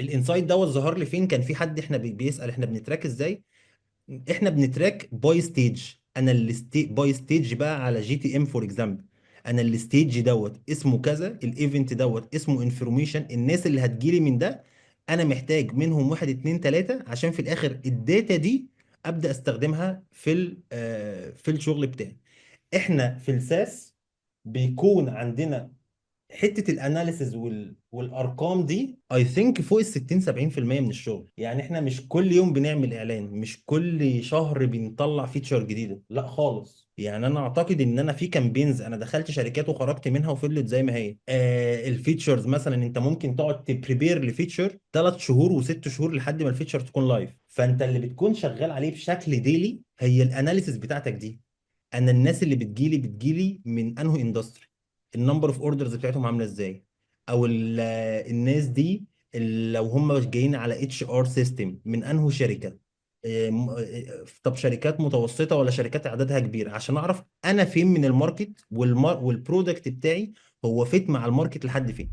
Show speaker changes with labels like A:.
A: الانسايت دوت ظهر لي فين؟ كان في حد احنا بيسأل احنا بنتراك ازاي. احنا بنتراك باي ستيج. انا باي ستيج بقى على جي تي ام فور اكزامبل. انا الستيج دوت اسمه كذا، الايفنت دوت اسمه انفورميشن، الناس اللي هتجيلي من ده انا محتاج منهم واحد اتنين تلاتة، عشان في الاخر الداتا دي ابدا استخدمها في الشغل بتاعي. احنا في الساس بيكون عندنا حته الاناليسز والارقام دي اي ثينك فوق ال 60 70% من الشغل. يعني احنا مش كل يوم بنعمل اعلان، مش كل شهر بنطلع فيتشر جديده، لا خالص. يعني انا اعتقد ان انا في كامبينز انا دخلت شركات وخرجت منها وفضلت زي ما هي. الفيتشرز مثلا انت ممكن تقعد تبريبير لفيتشر 3 شهور وست شهور لحد ما الفيتشر تكون لايف، فانت اللي بتكون شغال عليه بشكل ديلي هي الاناليسز بتاعتك دي. انا الناس اللي بتجيلي من انه اندستري، النمبر اوف اوردرز بتاعتهم عامله ازاي، او الناس دي لو هم جايين على اتش ار سيستم من انه شركه. طب شركات متوسطه ولا شركات عددها كبير، عشان اعرف انا فين من الماركت والبرودكت بتاعي هو فيت مع الماركت لحد فين.